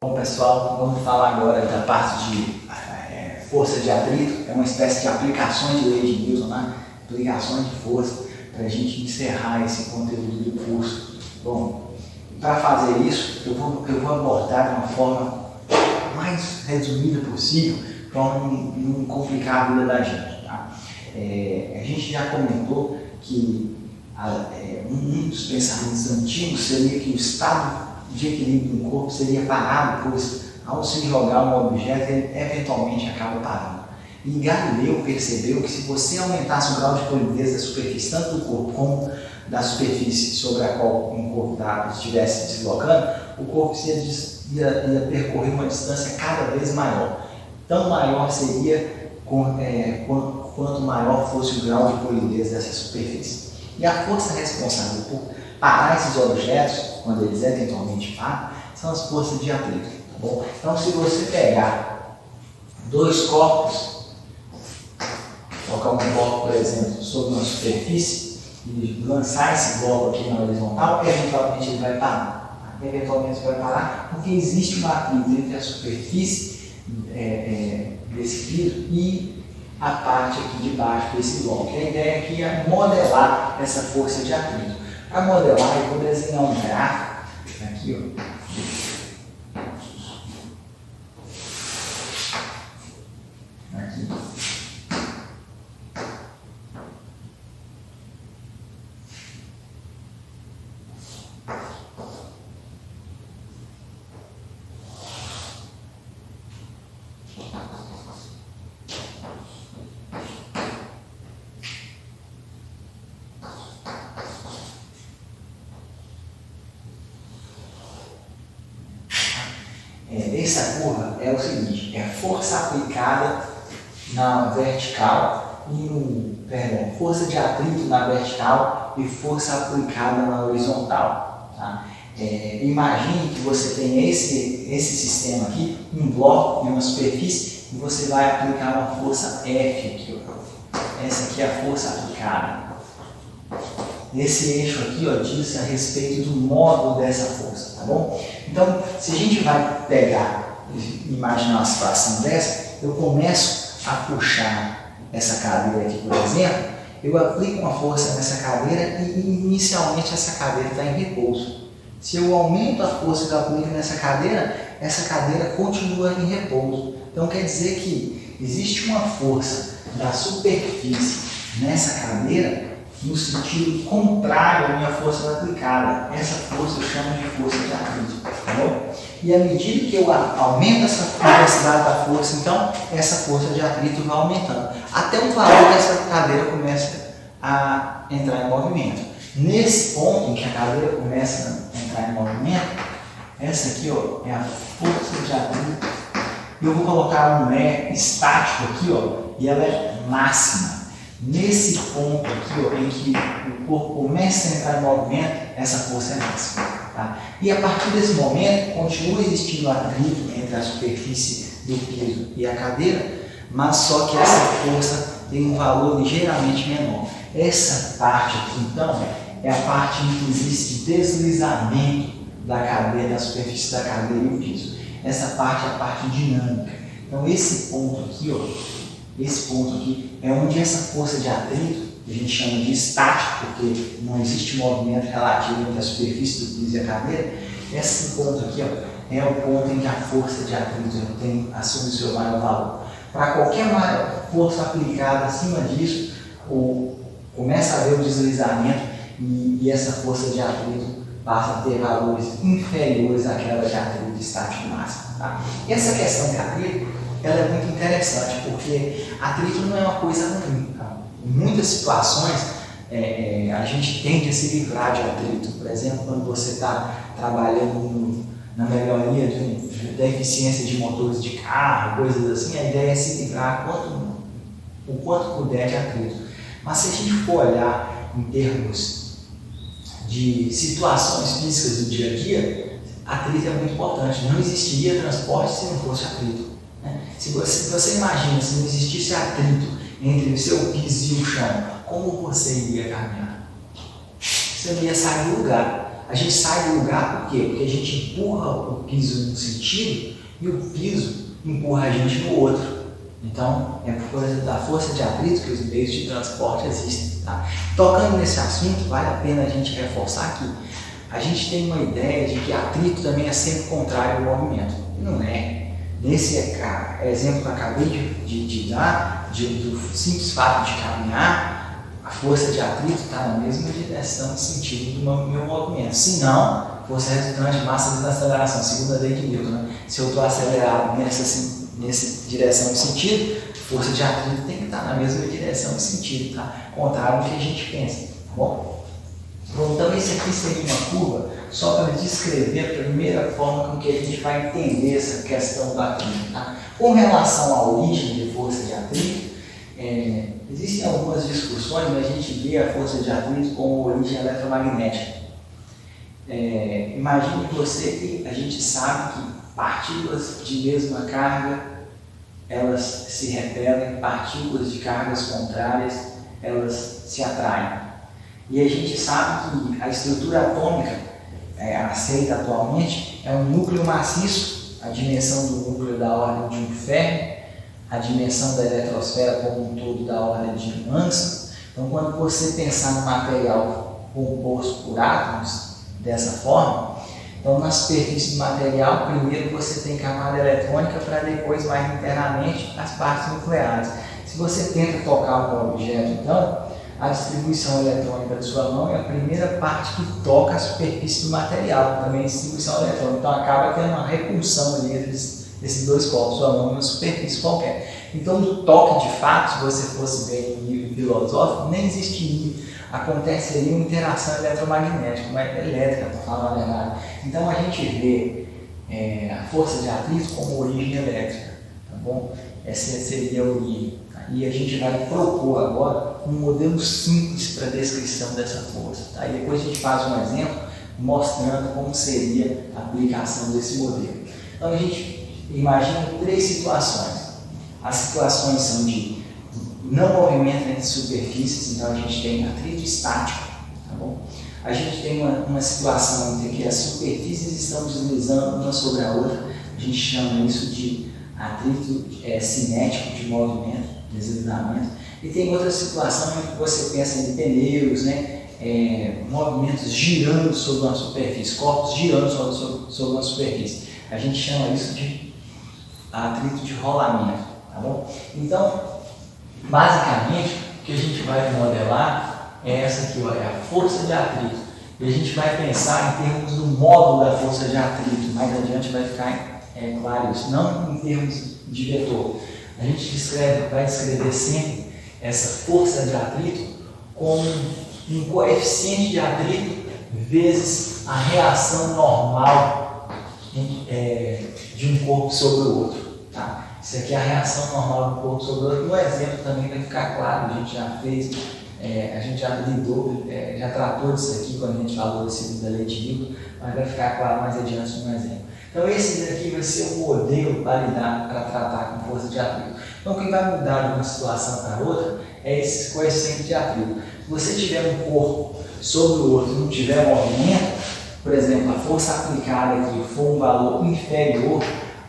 Bom pessoal, vamos falar agora da parte de força de atrito, é uma espécie de aplicações de lei de Newton, né? Aplicações de força, para a gente encerrar esse conteúdo do curso. Bom, para fazer isso, eu vou abordar de uma forma mais resumida possível, para não complicar a vida da gente. Tá? A gente já comentou que um dos pensamentos antigos seria que o estado de equilíbrio do corpo seria parado, pois ao se jogar um objeto, ele eventualmente acaba parando. E Galileu percebeu que se você aumentasse o grau de polidez da superfície, tanto do corpo como da superfície sobre a qual um corpo estivesse deslocando, o corpo ia percorrer uma distância cada vez maior. Tão maior seria quanto maior fosse o grau de polidez dessa superfície. E a força responsável por parar esses objetos, quando eles eventualmente param, são as forças de atrito. Tá bom? Então, se você pegar dois corpos, colocar um bloco, por exemplo, sobre uma superfície e lançar esse bloco aqui na horizontal, eventualmente ele vai parar. Eventualmente vai parar porque existe um atrito entre a superfície desse vidro e a parte aqui de baixo desse bloco. A ideia aqui é modelar essa força de atrito. Para modelar, eu vou desenhar um gráfico aqui, ó. Aqui. Essa curva é o seguinte, é força aplicada na vertical força de atrito na vertical e força aplicada na horizontal. Tá? Imagine que você tem esse sistema aqui, um bloco e uma superfície, e você vai aplicar uma força F aqui. Ó. Essa aqui é a força aplicada. Esse eixo aqui, ó, diz a respeito do módulo dessa força, tá bom? Então, se a gente vai imaginar uma situação dessa, eu começo a puxar essa cadeira aqui, por exemplo, eu aplico uma força nessa cadeira e inicialmente essa cadeira está em repouso. Se eu aumento a força que eu aplico nessa cadeira, essa cadeira continua em repouso. Então, quer dizer que existe uma força da superfície nessa cadeira no sentido contrário à minha força aplicada. Essa força eu chamo de força de atrito, tá bom? E à medida que eu aumento essa velocidade da força, então, essa força de atrito vai aumentando, até o valor que essa cadeira começa a entrar em movimento. Nesse ponto em que a cadeira começa a entrar em movimento, essa aqui, ó, é a força de atrito. Eu vou colocar um E estático aqui, ó, e ela é máxima. Nesse ponto aqui, ó, em que o corpo começa a entrar em movimento, essa força é máxima. Tá? E a partir desse momento, continua existindo atrito entre a superfície do piso e a cadeira, mas só que essa força tem um valor ligeiramente menor. Essa parte aqui, então, é a parte em que existe deslizamento da cadeira, da superfície da cadeira e o piso. Essa parte é a parte dinâmica. Então, esse ponto aqui, ó, esse ponto aqui é onde essa força de atrito, que a gente chama de estático, porque não existe movimento relativo entre a superfície do piso e a cadeira, esse ponto aqui, ó, é o ponto em que a força de atrito assume o seu maior valor. Para qualquer força aplicada acima disso, começa a haver um deslizamento e essa força de atrito passa a ter valores inferiores àquela de atrito estático máximo. Tá? E essa questão de atrito, ela é muito interessante, porque atrito não é uma coisa ruim. Tá? Em muitas situações, a gente tende a se livrar de atrito. Por exemplo, quando você está trabalhando na melhoria da eficiência de motores de carro, coisas assim, a ideia é se livrar o quanto puder de atrito. Mas se a gente for olhar em termos de situações físicas do dia a dia, atrito é muito importante. Não existiria transporte se não fosse atrito. Se você imagina, se não existisse atrito entre o seu piso e o chão, como você iria caminhar? Você não ia sair do lugar. A gente sai do lugar por quê? Porque a gente empurra o piso num sentido e o piso empurra a gente no outro. Então, é por causa da força de atrito que os meios de transporte existem. Tá? Tocando nesse assunto, vale a pena a gente reforçar que a gente tem uma ideia de que atrito também é sempre contrário ao movimento. E não é. Nesse exemplo que eu acabei de dar, do simples fato de caminhar, a força de atrito está na mesma direção e sentido do meu movimento. Se não, força resultante de massa vezes aceleração, segunda lei de Newton. Né? Se eu estou acelerado nessa direção e sentido, força de atrito tem que estar na mesma direção e sentido, tá? Contrário do que a gente pensa, tá bom? Bom, então esse aqui seria uma curva só para descrever a primeira forma com que a gente vai entender essa questão do atrito. Tá? Com relação à origem de força de atrito, existem algumas discussões, mas a gente vê a força de atrito como origem eletromagnética. Imagine você que a gente sabe que partículas de mesma carga, elas se repelem, partículas de cargas contrárias, elas se atraem. E a gente sabe que a estrutura atômica aceita atualmente é um núcleo maciço, a dimensão do núcleo da ordem de um ferro, a dimensão da eletrosfera como um todo da ordem de um Angstrom. Então, quando você pensar no material composto por átomos dessa forma, então na superfície do material, primeiro você tem camada eletrônica para depois, mais internamente, as partes nucleares. Se você tenta tocar um objeto, então, a distribuição eletrônica da sua mão é a primeira parte que toca a superfície do material, também a distribuição eletrônica. Então acaba tendo uma repulsão ali entre esses dois corpos, sua mão e uma superfície qualquer. Então no toque de fato, se você fosse ver em nível filosófico, nem existiria. Acontece ali uma interação eletromagnética, uma elétrica, para falar a verdade. Então a gente vê a força de atrito como origem elétrica, tá bom? Essa seria a origem. E a gente vai propor agora um modelo simples para a descrição dessa força. Tá? E depois a gente faz um exemplo mostrando como seria a aplicação desse modelo. Então a gente imagina três situações. As situações são de não movimento entre superfícies, então a gente tem atrito estático. Tá bom? A gente tem uma situação em que as superfícies estão deslizando uma sobre a outra. A gente chama isso de atrito cinético de movimento, deslizamento. E tem outra situação em que você pensa em pneus, né? Movimentos girando sobre uma superfície, corpos girando sobre uma superfície. A gente chama isso de atrito de rolamento. Tá bom? Então, basicamente, o que a gente vai modelar é essa aqui, ó, é a força de atrito. E a gente vai pensar em termos do módulo da força de atrito. Mais adiante vai ficar claro isso, não em termos de vetor. A gente vai descrever sempre essa força de atrito como um coeficiente de atrito vezes a reação normal de um corpo sobre o outro. Tá? Isso aqui é a reação normal do corpo sobre o outro. No exemplo também vai ficar claro, a gente já fez, a gente já lidou, já tratou disso aqui quando a gente falou da segunda lei de Newton, mas vai ficar claro mais adiante no exemplo. Então esse daqui vai ser o modelo para lidar, para tratar com força de atrito. Então o que vai mudar de uma situação para outra é esse coeficiente de atrito. Se você tiver um corpo sobre o outro e não tiver movimento, por exemplo, a força aplicada aqui for um valor inferior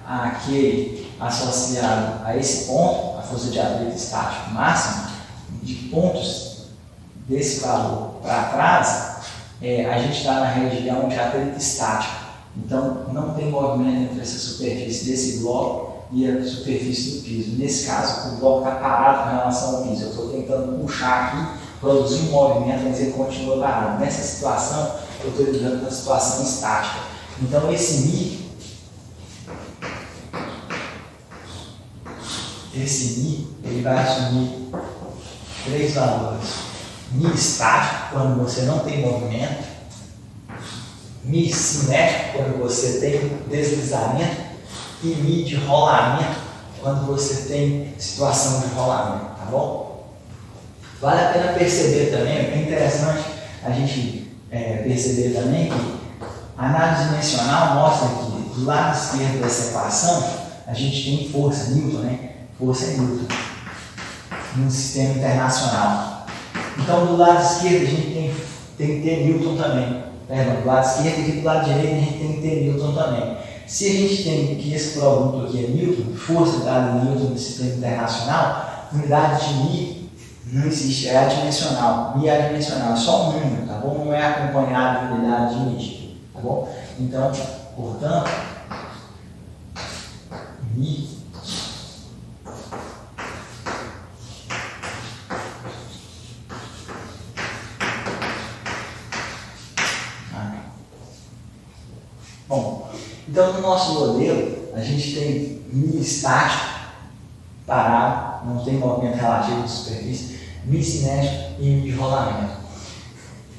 àquele associado a esse ponto, a força de atrito estático máxima, de pontos desse valor para trás, a gente está na região de atrito estático. Então, não tem movimento entre essa superfície desse bloco e a superfície do piso. Nesse caso, o bloco está parado com relação ao piso. Eu estou tentando puxar aqui, produzir um movimento, mas ele continua parado. Nessa situação, eu estou lidando com a situação estática. Então, esse Mi ele vai assumir três valores. Mi estático, quando você não tem movimento. Mi cinético, quando você tem deslizamento, e Mi de rolamento, quando você tem situação de rolamento, tá bom? Vale a pena perceber também, é bem interessante a gente perceber também que a análise dimensional mostra que do lado esquerdo dessa equação a gente tem força, Newton, né? Força é Newton, no sistema internacional. Então do lado esquerdo a gente tem que ter Newton também. do lado esquerdo e aqui do lado direito a gente tem que ter Newton também. Se a gente tem que esse produto aqui é Newton, força dada em Newton, disciplina internacional, unidade de Mi não existe, é adimensional. Mi é adimensional, é só um número, tá bom? Não é acompanhado de unidade de medida, tá bom? Então, portanto, Mi bom, então no nosso modelo a gente tem Mi estático, parado, não tem movimento relativo de superfície, Mi cinético e Mi de rolamento.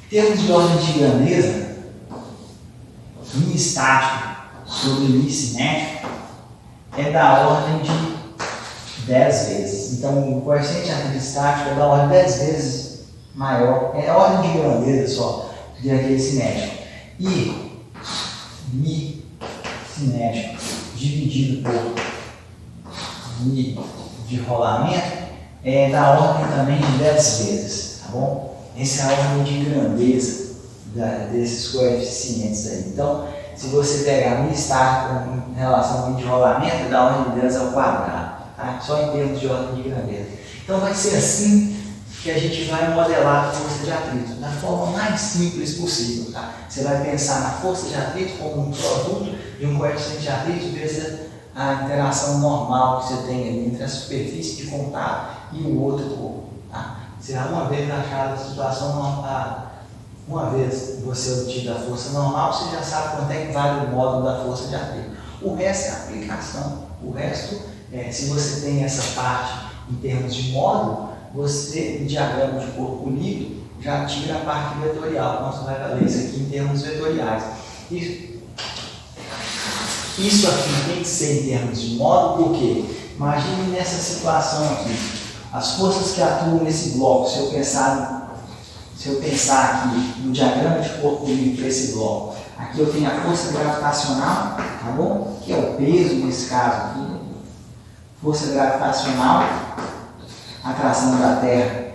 Em termos de ordem de grandeza, Mi estático sobre Mi cinético é da ordem de 10 vezes. Então o coeficiente de atrito estático é da ordem de 10 vezes maior, é a ordem de grandeza só do que aquele cinético. E Mi cinético dividido por Mi de rolamento é da ordem também de 10 vezes, tá bom? Essa é a ordem de grandeza desses coeficientes aí. Então, se você pegar Mi estático em relação ao Mi de rolamento, é da ordem de 10 ao quadrado, tá? Só em termos de ordem de grandeza. Então, vai ser assim que a gente vai modelar a força de atrito, da forma mais simples possível, tá? Você vai pensar na força de atrito como um produto de um coeficiente de atrito vezes a interação normal que você tem ali entre a superfície de contato e o outro corpo, tá? Se uma vez achar a situação normal, uma vez você obtido a força normal, você já sabe quanto é que vale o módulo da força de atrito. O resto é aplicação. O resto, se você tem essa parte em termos de módulo, você, no diagrama de corpo líquido, já tira a parte vetorial. Então, você vai fazer isso aqui em termos vetoriais. Isso aqui tem que ser em termos de módulo, porque imagine nessa situação aqui, as forças que atuam nesse bloco, se eu pensar aqui no diagrama de corpo líquido para esse bloco, aqui eu tenho a força gravitacional, tá bom? Que é o peso nesse caso aqui, força gravitacional, atração da Terra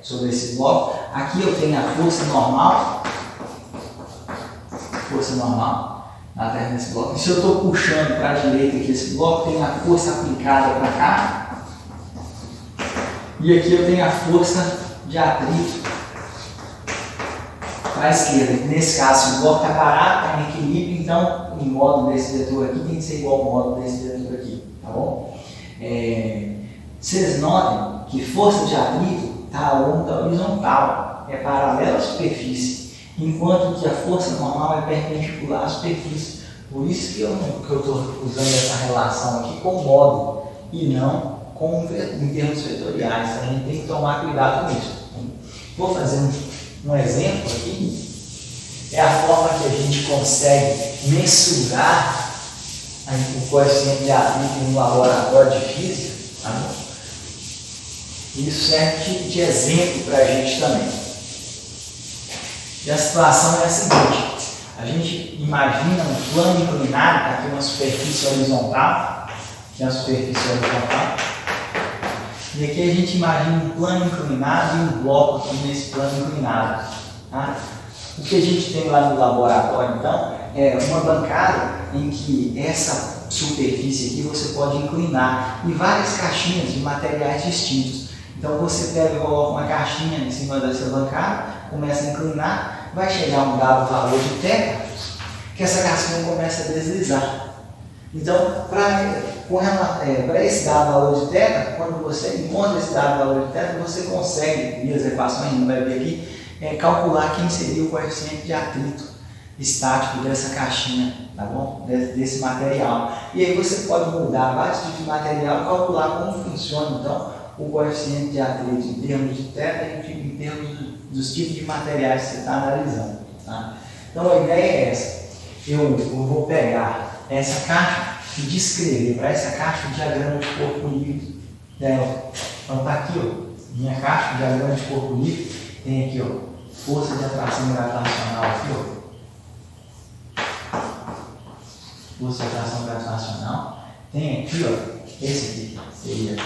sobre esse bloco. Aqui eu tenho a força normal na Terra nesse bloco. E se eu estou puxando para a direita aqui esse bloco, tem a força aplicada para cá. E aqui eu tenho a força de atrito para a esquerda. Nesse caso, se o bloco está parado, está em equilíbrio, então o módulo desse vetor aqui tem que ser igual ao módulo desse vetor aqui, tá bom? Vocês notem que força de atrito está a onda horizontal, é paralela à superfície, enquanto que a força normal é perpendicular à superfície. Por isso que eu estou usando essa relação aqui com módulo e não em termos vetoriais. A gente tem que tomar cuidado com isso. Vou fazer um exemplo aqui. É a forma que a gente consegue mensurar o coeficiente de atrito no laboratório de física. Tá bom? Isso serve de exemplo para a gente também. E a situação é a seguinte: a gente imagina um plano inclinado, aqui uma superfície horizontal, e aqui a gente imagina um plano inclinado e um bloco aqui nesse plano inclinado. Tá? O que a gente tem lá no laboratório, então, é uma bancada em que essa superfície aqui você pode inclinar e várias caixinhas de materiais distintos. Então você pega e coloca uma caixinha em cima dessa bancada, começa a inclinar, vai chegar um dado valor de θ, que essa caixinha começa a deslizar. Então, para esse dado valor de θ, quando você encontra esse dado valor de θ, você consegue, via as equações, não vai ver aqui, calcular quem seria o coeficiente de atrito estático dessa caixinha, tá bom? Desse material. E aí você pode mudar vários tipos de material e calcular como funciona, então, o coeficiente de atrito em termos de θ e em termos dos tipos de materiais que você está analisando. Tá? Então a ideia é essa. Eu vou pegar essa caixa e descrever para essa caixa o diagrama de corpo líquido dela. Então está aqui, ó, minha caixa, o diagrama de corpo líquido, tem aqui, ó, força de atração gravitacional aqui, ó. Força de atração gravitacional. Tem aqui, ó, esse aqui seria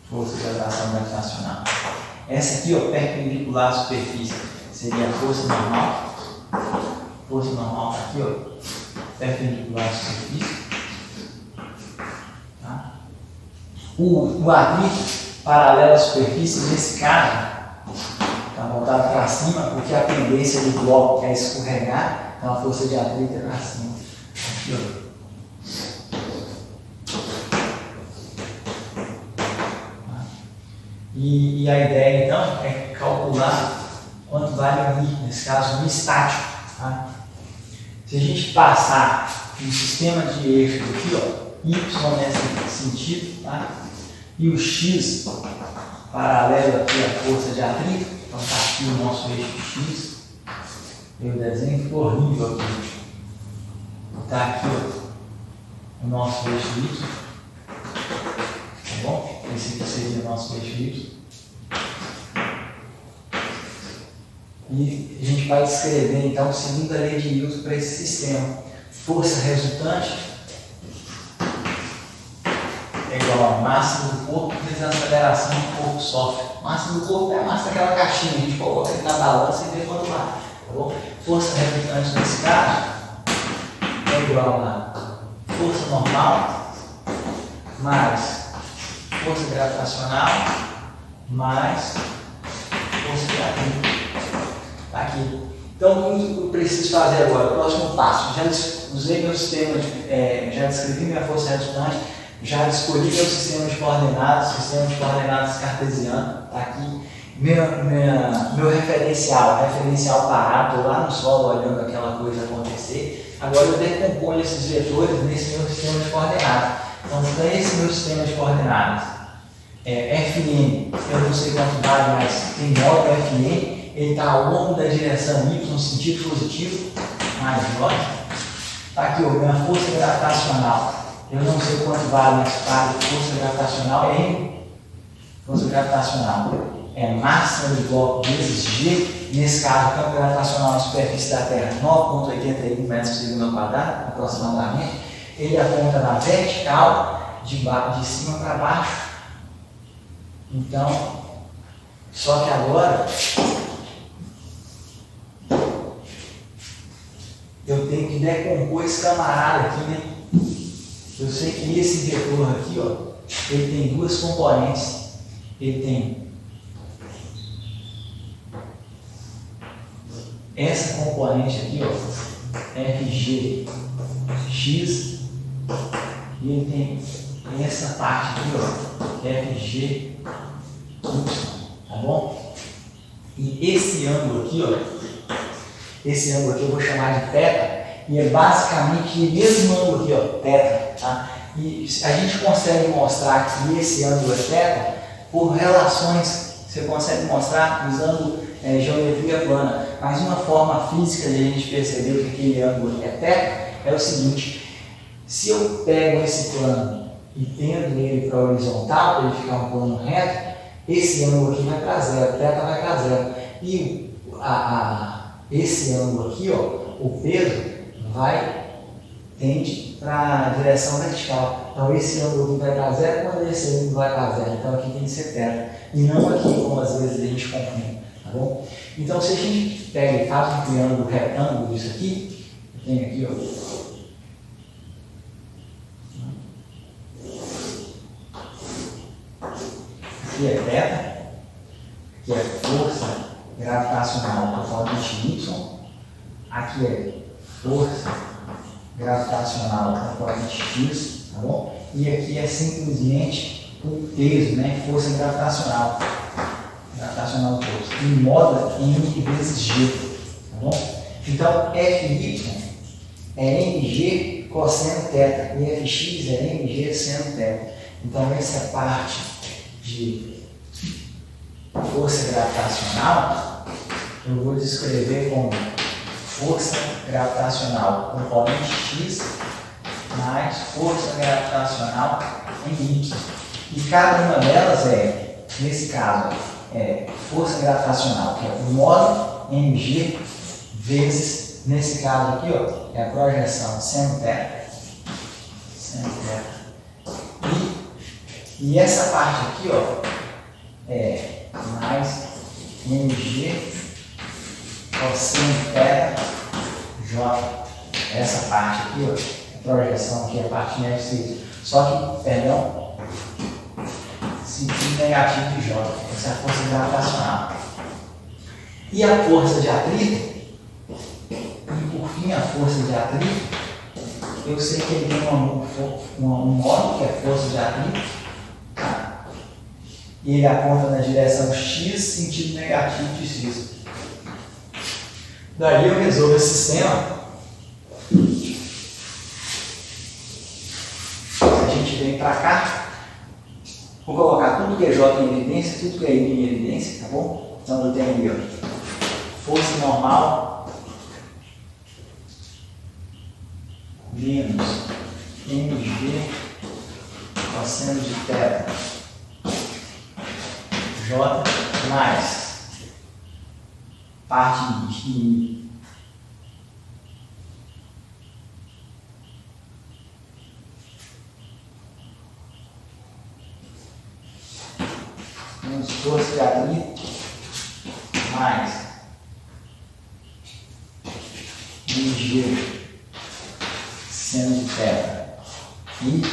força de atração gravitacional. Essa aqui, ó, perpendicular à superfície, seria a força normal. Força normal está aqui, ó, perpendicular à superfície. Tá? O atrito paralelo à superfície, nesse caso, está voltado para cima, porque a tendência do bloco é escorregar, então a força de atrito é para cima. Aqui, ó. E a ideia, então, é calcular quanto vale o I, nesse caso, o I estático. Tá? Se a gente passar um sistema de eixos aqui, ó, Y nesse sentido, tá? E o X paralelo aqui à força de atrito, então está aqui o nosso eixo X, e o desenho ficou horrível aqui. Está aqui, ó, o nosso eixo Y, tá bom? Esse aqui seria o nosso eixo Y. E a gente vai descrever, então, segundo a lei de Newton para esse sistema. Força resultante é igual a massa do corpo vezes a aceleração que o corpo sofre. Massa do corpo é a massa daquela caixinha, a gente coloca ele na balança e vê quanto vai. Tá bom? Força resultante nesse caso é igual a força normal mais força gravitacional mais força de atrito. Tá aqui. Então, o que eu preciso fazer agora? Próximo passo. Já usei meu sistema, já descrevi minha força resultante, já escolhi meu sistema de coordenadas cartesiano. Tá aqui. Meu referencial parado, estou lá no solo olhando aquela coisa acontecer. Agora eu decomponho esses vetores nesse meu sistema de coordenadas. Então, tem esse meu sistema de coordenadas. Fn, eu não sei quanto vale, mas tem modo Fn. Ele está ao longo da direção Y no sentido positivo, mais J. Está aqui, ó, minha força gravitacional. Eu não sei quanto vale, mas vale força gravitacional M. Força gravitacional é massa do bloco vezes G. Nesse caso, o campo gravitacional na superfície da Terra, 9,81 metros por segundo ao quadrado, aproximadamente. Ele aponta na vertical, de cima para baixo. Então, só que agora eu tenho que decompor esse camarada aqui, né? Eu sei que esse vetor aqui, ó, ele tem duas componentes. Ele tem essa componente aqui, ó, FG X, e ele tem essa parte aqui, ó, FG Y, tá bom? E esse ângulo aqui, ó, esse ângulo aqui eu vou chamar de θ, e é basicamente o mesmo ângulo aqui, ó, θ, tá? E a gente consegue mostrar que esse ângulo é θ por relações, você consegue mostrar usando geometria plana, mas uma forma física de a gente perceber que aquele ângulo é θ é o seguinte: se eu pego esse plano e tendo ele para a horizontal, para ele ficar um plano reto, esse ângulo aqui vai para zero, θ vai para zero. E esse ângulo aqui, ó, o peso tende para a direção vertical. Então esse ângulo aqui vai para zero quando esse ângulo vai para zero. Então aqui tem que ser θ. E não aqui, como às vezes a gente confunde. Tá bom? Então se a gente pega e faz um triângulo retângulo, isso aqui, tem aqui, ó. Aqui é θ, que é força gravitacional componente Y, aqui é força gravitacional componente X, tá bom? E aqui é simplesmente o peso, né? Força gravitacional do peso, em moda M vezes G, tá bom? Então, Fy é mg cosseno θ e Fx é mg seno θ. Então, essa parte de força gravitacional eu vou descrever como força gravitacional componente X mais força gravitacional em Y. E cada uma delas nesse caso, força gravitacional, que é o módulo mg vezes, nesse caso aqui, ó, é a projeção seno θ. E essa parte aqui, ó, é mais mg cosseno θ essa parte aqui, ó, a projeção aqui, a parte média de só que, perdão, sentido negativo de J, essa é a força gravitacional. E a força de atrito, e por fim a força de atrito, eu sei que ele tem um módulo que é força de atrito, tá? E ele aponta na direção X, sentido negativo de X. Daí eu resolvo esse sistema. A gente vem para cá, vou colocar tudo que é J em evidência, tudo que é I em evidência, tá bom? Então eu tenho ali, ó, força normal menos mg cosseno de θ J mais parte de I menos força de atrito mais mg seno de θ. E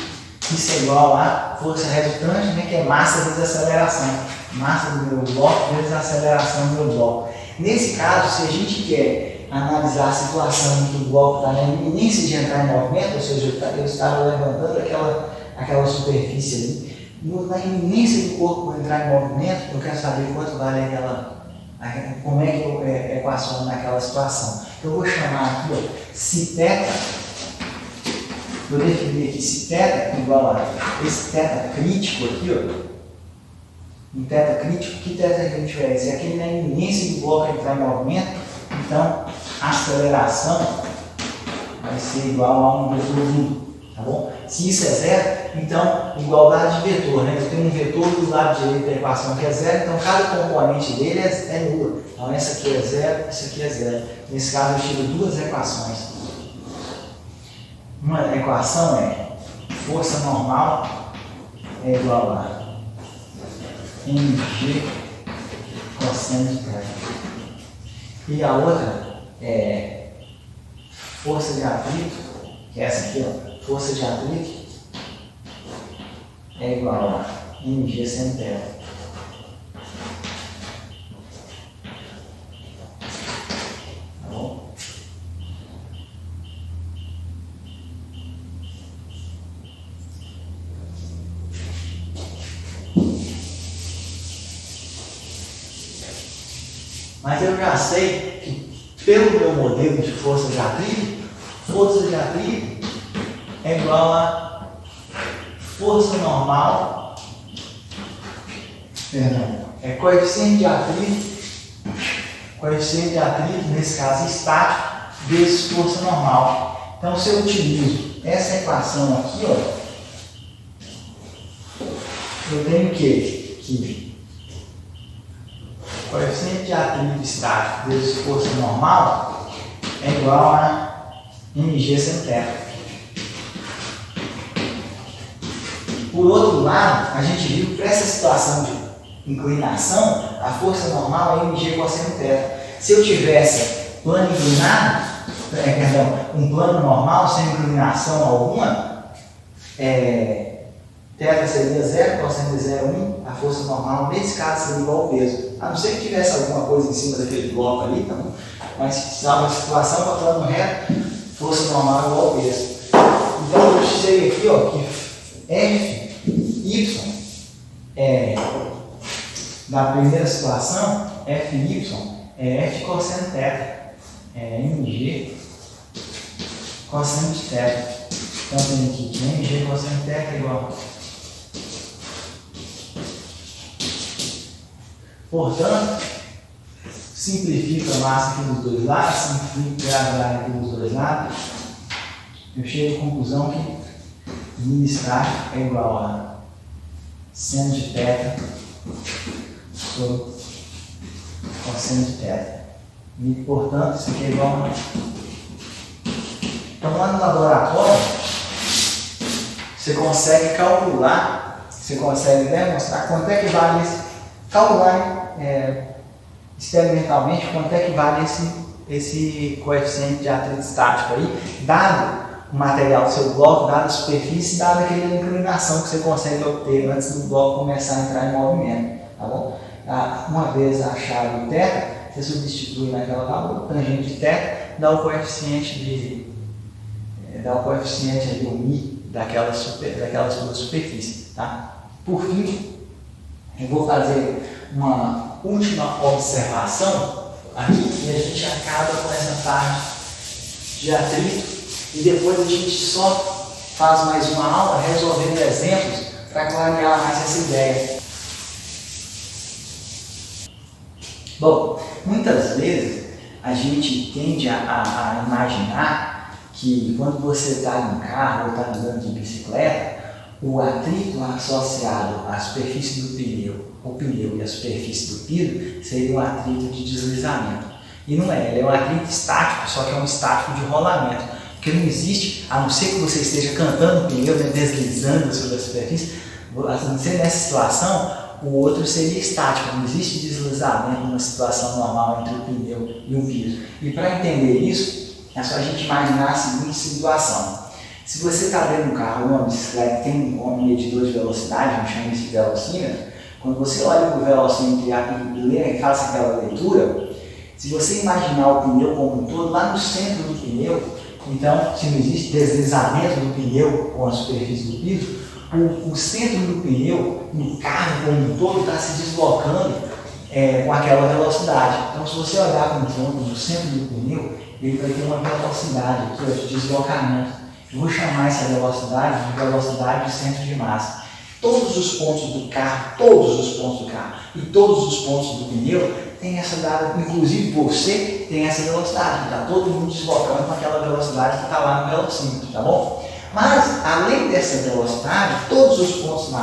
isso é igual a força resultante, né, que é massa vezes aceleração. Massa do meu bloco vezes a aceleração do meu bloco. Nesse caso, se a gente quer analisar a situação em que o bloco está na iminência de entrar em movimento, ou seja, eu estava levantando aquela superfície ali, na iminência do corpo entrar em movimento, eu quero saber quanto vale como é que eu equaciono naquela situação. Eu vou chamar aqui, ó, se θ. Vou definir aqui se θ é igual a esse θ crítico aqui, ó. Um θ crítico, que θ crítico é esse? É aquele na iminência do bloco entrar em movimento, então a aceleração vai ser igual a um vetor nulo, tá bom? Se isso é zero, então igualdade de vetor, né? Eu tenho um vetor do lado direito da equação que é zero, então cada componente dele é nula. Então essa aqui é zero, essa aqui é zero. Nesse caso eu tiro duas equações. Uma equação é força normal é igual a mg cosseno de θ. E a outra é força de atrito, que é essa aqui, ó, força de atrito é igual a mg seno θ. Tá bom? Mas eu já sei que, pelo meu modelo de força de atrito é igual a força normal, coeficiente de atrito, nesse caso estático, vezes força normal. Então, se eu utilizo essa equação aqui, ó, eu tenho que coeficiente de atrito estático vezes força normal é igual a mg seno θ. Por outro lado, a gente viu que para essa situação de inclinação, a força normal é mg cosseno θ. Se eu tivesse plano inclinado, um plano normal sem inclinação alguma, θ seria 0, cosseno de 0, 1, a força normal nesse caso seria igual ao peso. A não ser que tivesse alguma coisa em cima daquele bloco ali, então, mas se há uma situação para plano reto, força normal é igual ao peso. Então eu sei aqui, ó, que Fy da primeira situação, Fy é F cosseno θ, é mg cosseno de θ. Então tem aqui que mg cosseno θ é igual. Portanto, simplifico a massa aqui dos dois lados, simplifico a gravidade aqui dos dois lados, eu chego à conclusão que μ estático é igual a seno de θ sobre cosseno de θ. E, portanto, isso aqui é igual a... Então, lá no laboratório, você consegue calcular, você consegue demonstrar quanto é que vale esse... Calcular experimentalmente quanto é que vale esse esse coeficiente de atrito estático aí, dado o material do seu bloco, dada a superfície, dada aquela inclinação que você consegue obter antes do bloco começar a entrar em movimento, tá bom? Uma vez achado o θ, você substitui naquela tabela, tangente de θ, dá o coeficiente ali, o μ daquelas duas superfícies, tá? Por fim, eu vou fazer uma última observação aqui e a gente acaba com essa parte de atrito e depois a gente só faz mais uma aula resolvendo exemplos para clarear mais essa ideia. Bom, muitas vezes a gente tende a imaginar que quando você está em um carro ou está andando de bicicleta, o atrito associado à superfície do pneu, o pneu e a superfície do vidro, seria um atrito de deslizamento. E não é, ele é um atrito estático, só que é um estático de rolamento. Porque não existe, a não ser que você esteja cantando o pneu, né, deslizando sobre a superfície, a não ser nessa situação, o outro seria estático, não existe deslizamento numa situação normal entre o pneu e o vidro. E para entender isso, é só a gente imaginar a seguinte situação. Se você está dentro de um carro ou uma bicicleta que tem um medidor de velocidade, a gente chama isso de velocímetro, quando você olha para o velocímetro e faça aquela leitura, se você imaginar o pneu como um todo, lá no centro do pneu, então, se não existe deslizamento do pneu com a superfície do vidro, o centro do pneu, no carro como um todo, está se deslocando com aquela velocidade. Então, se você olhar para o tronco do centro do pneu, ele vai ter uma velocidade aqui, ó, de deslocamento. Eu vou chamar essa velocidade de velocidade de centro de massa. Todos os pontos do carro e todos os pontos do pneu têm essa dada, inclusive você tem essa velocidade, está todo mundo deslocando com aquela velocidade que está lá no velocímetro, tá bom? Mas, além dessa velocidade, todos os pontos na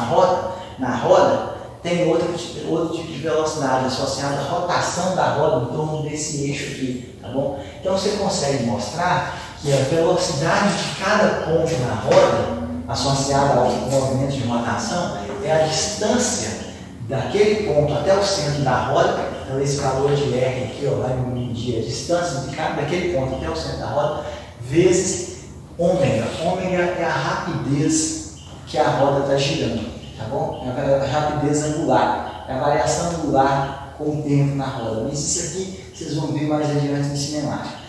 roda tem outro tipo de velocidade associada à rotação da roda em torno desse eixo aqui, tá bom? Então você consegue mostrar que a velocidade de cada ponto na roda, associada ao movimento de rotação, é a distância daquele ponto até o centro da roda. Então esse valor de R aqui, ó, vai medir a distância daquele ponto até o centro da roda, vezes ômega. Ômega é a rapidez que a roda está girando, tá bom? É a rapidez angular, é a variação angular com o tempo na roda. Mas isso aqui vocês vão ver mais adiante em cinemática,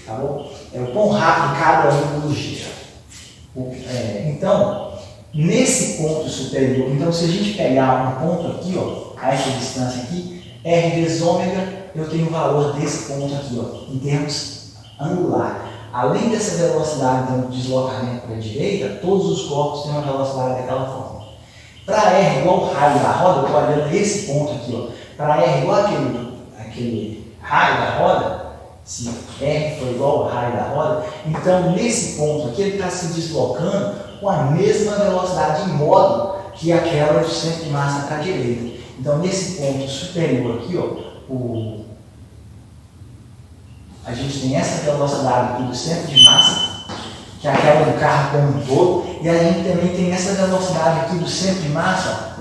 tá bom? É o quão rápido cada ângulo gira. Então, nesse ponto superior, então se a gente pegar um ponto aqui, ó, a essa distância aqui, R vezes ômega, eu tenho o valor desse ponto aqui, ó, em termos angular. Além dessa velocidade então, de deslocamento para a direita, todos os corpos têm uma velocidade daquela forma. Para R igual ao raio da roda, eu estou olhando esse ponto aqui, ó. Para R igual aquele raio da roda, se R for igual ao raio da roda, então nesse ponto aqui ele está se deslocando com a mesma velocidade em modo que aquela do centro de massa para a direita. Então nesse ponto superior aqui, ó, a gente tem essa velocidade aqui do centro de massa, que é aquela do carro como um todo, e a gente também tem essa velocidade aqui do centro de massa,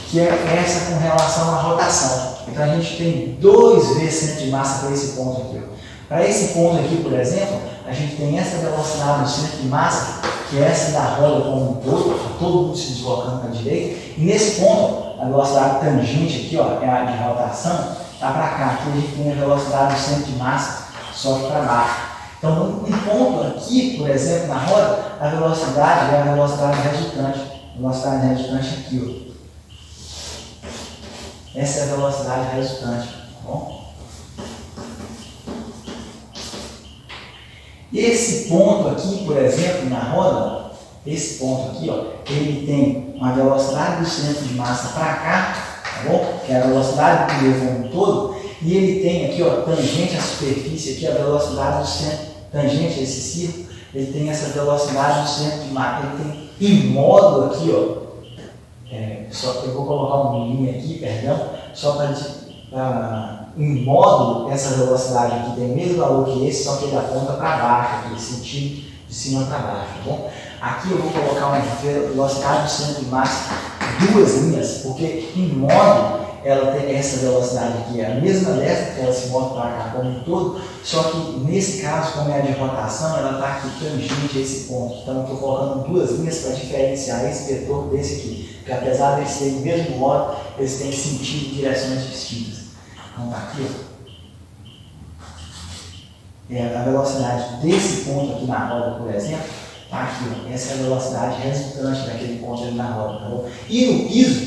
que é essa com relação à rotação. Então a gente tem 2 vezes centro de massa para esse ponto aqui. Para esse ponto aqui, por exemplo, a gente tem essa velocidade do centro de massa, que é essa da roda como um todo mundo se deslocando para a direita, e nesse ponto, a velocidade tangente aqui, ó, é a de rotação, está para cá. Aqui a gente tem a velocidade do centro de massa, só que para baixo. Então, um ponto aqui, por exemplo, na roda, a velocidade é a velocidade resultante. A velocidade resultante aqui, ó. Essa é a velocidade resultante, tá bom? Esse ponto aqui, por exemplo, na roda, esse ponto aqui, ó, ele tem uma velocidade do centro de massa para cá, tá bom? Que é a velocidade do pneu como um todo, e ele tem aqui, ó, tangente à superfície, aqui a velocidade do centro, tangente a esse círculo, ele tem essa velocidade do centro de massa, ele tem em módulo aqui, ó, só que eu vou colocar um linha aqui, perdão, só para em módulo, essa velocidade aqui tem o mesmo valor que esse, só que ele aponta para baixo, aqui, sentido de cima para baixo, tá bom? Aqui eu vou colocar uma velocidade do centro de massa, 2 linhas, porque em módulo ela tem essa velocidade aqui, é a mesma dessa, que ela se mostra para cá como um todo, só que nesse caso, como é a de rotação, ela está aqui tangente a esse ponto. Então, eu estou colocando duas linhas para diferenciar esse vetor desse aqui, porque apesar de eles serem o mesmo modo, eles têm sentido em direções distintas. Então, está aqui, ó. A velocidade desse ponto aqui na roda, por exemplo, está aqui, ó. Essa é a velocidade resultante daquele ponto ali na roda, tá bom? E no piso,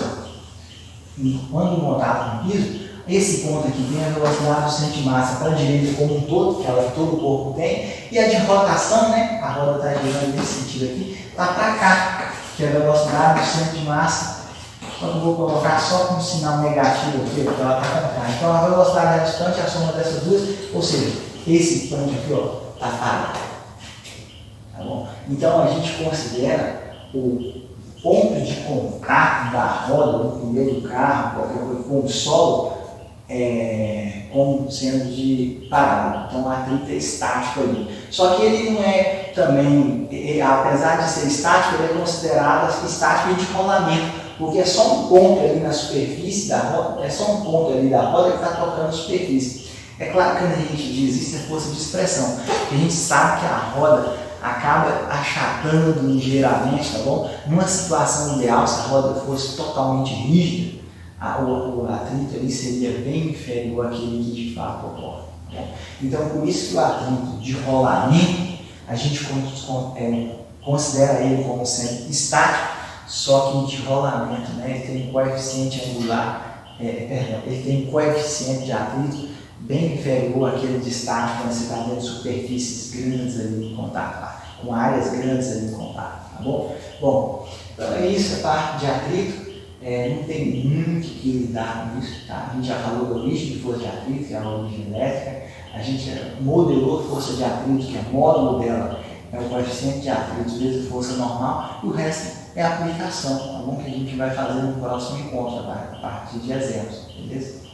quando em contato com o piso, esse ponto aqui tem a velocidade do centro de massa para a direita como um todo, que ela todo o corpo tem, e a de rotação, né? A roda está girando nesse sentido aqui, está para cá, que é a velocidade do centro de massa. Só que eu vou colocar só com um sinal negativo aqui, porque ela está para cá. Então a velocidade resultante é a soma dessas duas, ou seja, esse ponto aqui, ó, está parado. Tá bom? Então a gente considera o ponto de contato da roda, do pneu do carro, qualquer coisa, com o solo, como sendo de parado. Então o atrito é estático ali. Só que ele não é também, apesar de ser estático, ele é considerado estático de rolamento, porque é só um ponto ali na superfície da roda, é só um ponto ali da roda que está tocando a superfície. É claro que quando a gente diz isso é força de expressão, porque a gente sabe que a roda acaba achatando ligeiramente, tá bom? Numa situação ideal, se a roda fosse totalmente rígida, o atrito ali seria bem inferior àquele que de fato ocorre. Tá? Então, por isso que o atrito de rolamento, a gente considera ele como sendo estático, só que de rolamento, né? Ele tem um coeficiente angular, ele tem um coeficiente de atrito bem inferior àquele de estático, quando você está vendo superfícies grandes ali em contato, tá? Com áreas grandes ali em contato, tá bom? Bom, então é isso, a parte de atrito, não tem muito o que lidar com isso, tá? A gente já falou da origem de força de atrito, que é a origem elétrica, a gente modelou força de atrito, que é o módulo dela, é o coeficiente de atrito vezes a força normal, e o resto é a aplicação, tá bom? Que a gente vai fazer no próximo encontro, tá? A partir de exemplos, beleza?